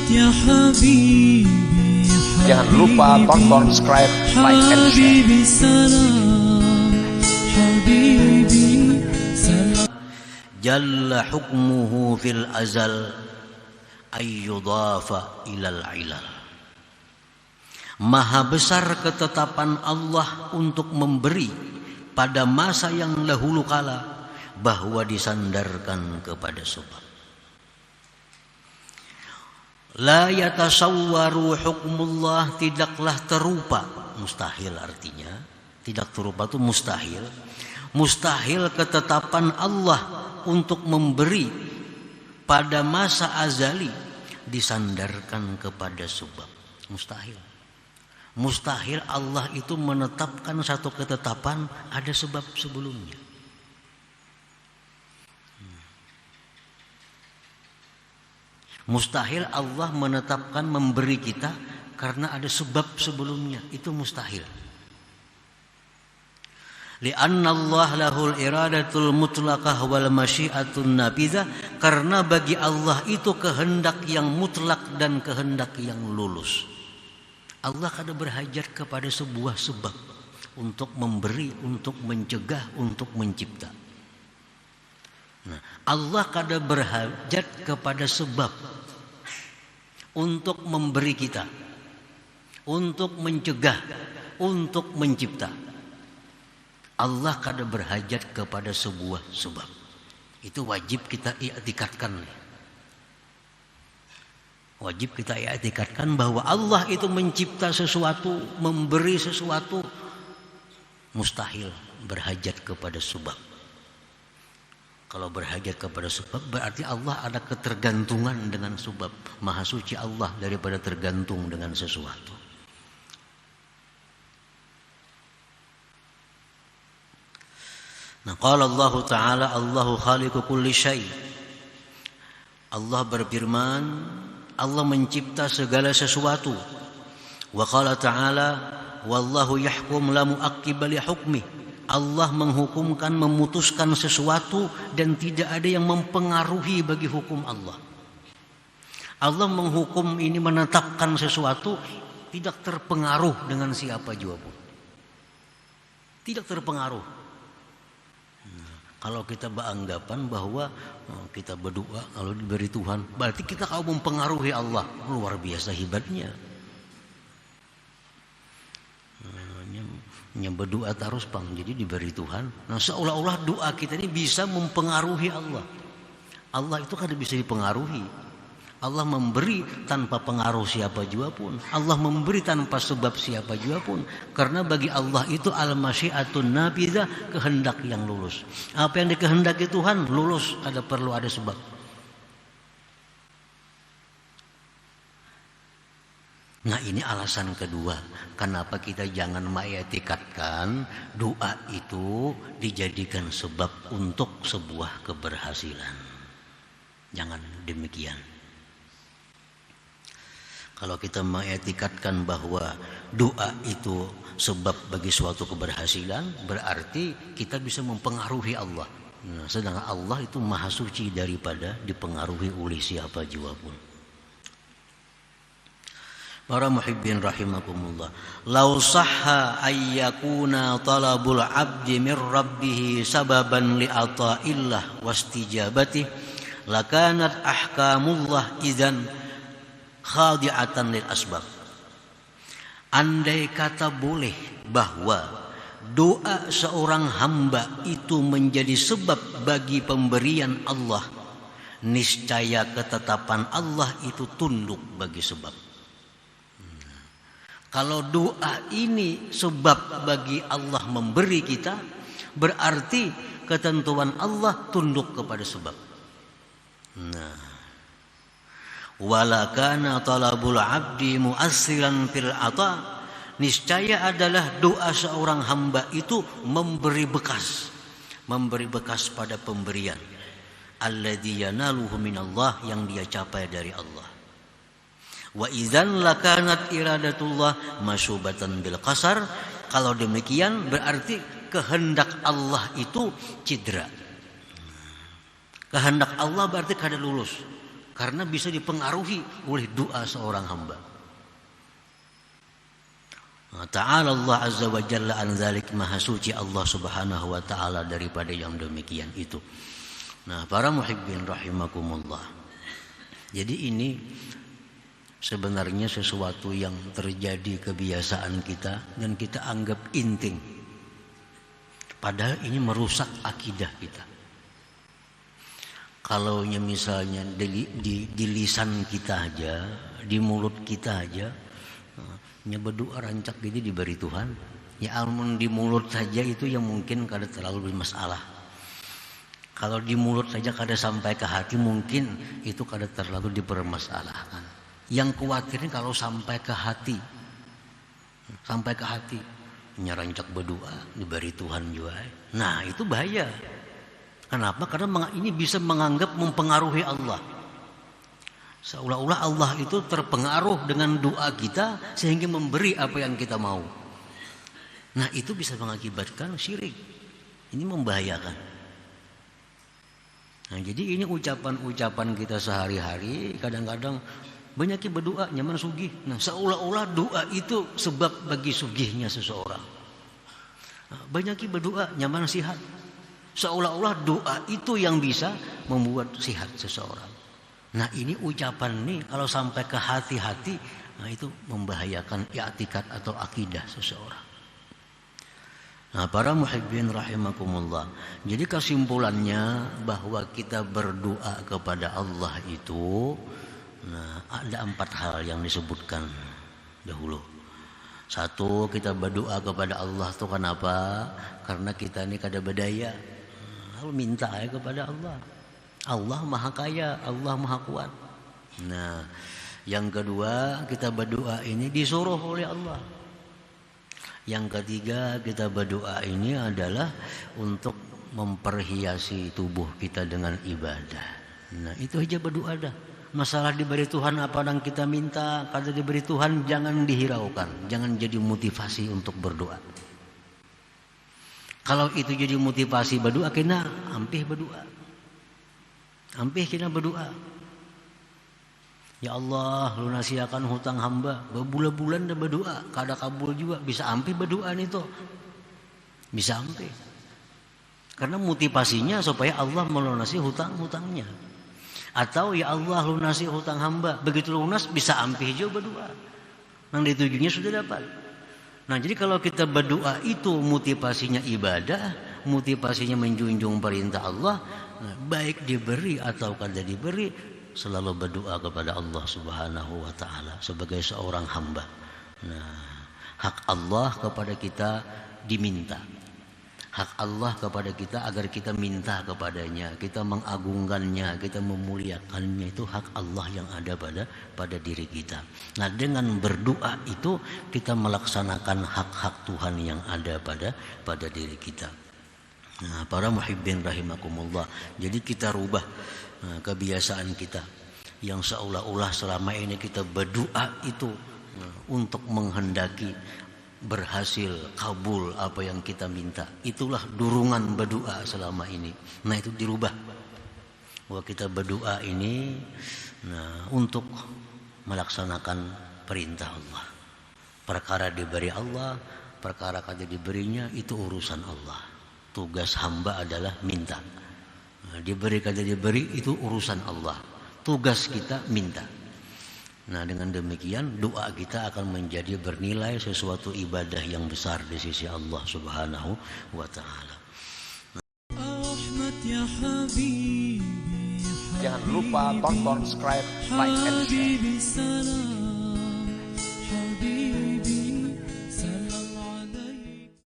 يا حبيبي Jangan lupa tonton, subscribe, like, and share. حبيبي سلام حبيبي سلام جل حكمه في الأزل أن يضاف إلى العلل. Maha besar ketetapan Allah untuk memberi pada masa yang dahulu kala, bahwa disandarkan kepada sebab. La yatasawwaru hukmullah, tidaklah terupa, mustahil artinya, tidak terupa itu mustahil. Mustahil ketetapan Allah untuk memberi pada masa azali disandarkan kepada sebab. Mustahil. Mustahil Allah itu menetapkan satu ketetapan ada sebab sebelumnya. Mustahil Allah menetapkan memberi kita karena ada sebab sebelumnya. Itu mustahil. Li'anna Allah lahul iradatul mutlaqah wal masyiatun nabidhah, karena bagi Allah itu kehendak yang mutlak dan kehendak yang lulus. Allah kada berhajat kepada sebuah sebab untuk memberi, untuk mencegah, untuk mencipta. Nah, Allah kada berhajat kepada sebab untuk memberi kita, untuk mencegah, untuk mencipta. Allah kada berhajat kepada sebuah sebab. Itu wajib kita i'tikadkan. Wajib kita i'tikadkan bahwa Allah itu mencipta sesuatu, memberi sesuatu, mustahil berhajat kepada sebab. Kalau berhajat kepada sebab berarti Allah ada ketergantungan dengan sebab. Maha suci Allah daripada tergantung dengan sesuatu. Nah, qala Allah Ta'ala, Allahu khaliqu kulli syai'. Allah berfirman, Allah mencipta segala sesuatu. Wa qala ta'ala, wallahu yahkum la mu'aqqiba li hukmi. Allah menghukumkan, memutuskan sesuatu dan tidak ada yang mempengaruhi bagi hukum Allah. Allah menghukum ini, menetapkan sesuatu, tidak terpengaruh dengan siapa juga pun. Tidak terpengaruh. Kalau kita beranggapan bahwa kita berdoa kalau diberi Tuhan, berarti kita kau mempengaruhi Allah. Luar biasa hebatnya. Berdoa terus bang, jadi diberi Tuhan. Nah, seolah-olah doa kita ini bisa mempengaruhi Allah. Allah itu kan bisa dipengaruhi. Allah memberi tanpa pengaruh siapa juga pun. Allah memberi tanpa sebab siapa juga pun. Karena bagi Allah itu al-masyiatun nabidhah, kehendak yang lulus. Apa yang dikehendaki Tuhan lulus, ada perlu ada sebab. Nah, ini alasan kedua kenapa kita jangan mengiktikadkan doa itu dijadikan sebab untuk sebuah keberhasilan. Jangan demikian. Kalau kita mengiktikadkan bahwa doa itu sebab bagi suatu keberhasilan, berarti kita bisa mempengaruhi Allah. Nah, sedangkan Allah itu maha suci daripada dipengaruhi oleh siapa juga pun. Para muhibbin rahimakumullah, law sahha ayyakuna talabul abdi min rabbih sababan li ata'illah wastijabati lakanat ahkamullah idzan khadi'atan lil asbab. Andai kata boleh bahwa doa seorang hamba itu menjadi sebab bagi pemberian Allah, niscaya ketetapan Allah itu tunduk bagi sebab. Kalau doa ini sebab bagi Allah memberi kita, berarti ketentuan Allah tunduk kepada sebab. Nah, wala kana talabul abdi mu'assiran fil ata, niscaya adalah doa seorang hamba itu memberi bekas pada pemberian. Alladzi yanaluhu minallah, yang dia capai dari Allah. Wa idzan lakanat iradatullah masyubatan bil qasar, kalau demikian berarti kehendak Allah itu cedera. Kehendak Allah berarti kada lulus. karena bisa dipengaruhi oleh doa seorang hamba. Ta'ala Allah azza wa jalla an dzalik, maha suci Allah subhanahu wa ta'ala daripada yang demikian itu. Nah, para muhibbin rahimakumullah, jadi ini sebenarnya sesuatu yang terjadi kebiasaan kita dan kita anggap inting, padahal ini merusak akidah kita. Kalau misalnya di lisan kita aja, di mulut kita aja, berdoa rancak gitu diberi Tuhan. Ya almun di mulut saja itu yang mungkin kada terlalu bermasalah. Kalau di mulut saja kada sampai ke hati mungkin itu kada terlalu dipermasalahkan. Yang khawatirnya kalau sampai ke hati, nyarancak berdoa diberi Tuhan juga. Nah itu bahaya. Kenapa? Karena ini bisa menganggap mempengaruhi Allah. Seolah-olah Allah itu terpengaruh dengan doa kita sehingga memberi apa yang kita mau. Nah itu bisa mengakibatkan syirik. Ini membahayakan. Nah jadi ini ucapan-ucapan kita sehari-hari. Kadang-kadang banyak berdoa nyaman sugih. Nah seolah-olah doa itu sebab bagi sugihnya seseorang. Banyak berdoa nyaman sihat. Seolah-olah doa itu yang bisa membuat sihat seseorang. Nah ini ucapan nih kalau sampai ke hati-hati, nah itu membahayakan i'tikad atau akidah seseorang. Nah para muhibbin rahimakumullah, jadi kesimpulannya bahwa kita berdoa kepada Allah itu, nah ada 4 hal yang disebutkan dahulu. 1, kita berdoa kepada Allah itu kenapa? Karena kita ini kada berdaya, lalu minta aja kepada Allah. Allah maha kaya, Allah maha kuat. Nah, yang kedua kita berdoa ini disuruh oleh Allah. Yang ketiga kita berdoa ini adalah untuk memperhiasi tubuh kita dengan ibadah. Nah, itu aja berdoa dah. Masalah diberi Tuhan apa yang kita minta, kada diberi Tuhan jangan dihiraukan, jangan jadi motivasi untuk berdoa. Kalau itu jadi motivasi berdoa, kena ampih berdoa. Ampih kita berdoa. Ya Allah, lunasiakan hutang hamba. Berbulan-bulan dah berdoa, kada kabul juga. Bisa ampih berdoa nih tuh. Bisa ampih. Karena motivasinya supaya Allah melunasi hutang-hutangnya. Atau ya Allah lunasi hutang hamba. Begitu lunas bisa ampih juga berdoa. Yang ditujunya sudah dapat. Nah jadi kalau kita berdoa itu motivasinya ibadah, motivasinya menjunjung perintah Allah, nah, baik diberi atau kada diberi, selalu berdoa kepada Allah Subhanahu wa ta'ala sebagai seorang hamba. Nah, hak Allah kepada kita diminta. Hak Allah kepada kita agar kita minta kepadanya, kita mengagungkannya, kita memuliakannya, itu hak Allah yang ada pada diri kita. Nah, dengan berdoa itu kita melaksanakan hak-hak Tuhan yang ada pada diri kita. Nah, para muhibbin rahimakumullah, jadi kita rubah kebiasaan kita yang seolah-olah selama ini kita berdoa itu untuk menghendaki berhasil kabul apa yang kita minta. Itulah dorongan berdoa selama ini. Nah itu dirubah, bahwa kita berdoa ini untuk melaksanakan perintah Allah. Perkara diberi Allah, perkara kada diberinya itu urusan Allah. Tugas hamba adalah minta. Diberi kada diberi itu urusan Allah. Tugas kita minta. Nah dengan demikian doa kita akan menjadi bernilai sesuatu ibadah yang besar di sisi Allah Subhanahu wa ta'ala. Jangan lupa tonton, subscribe, like, and share.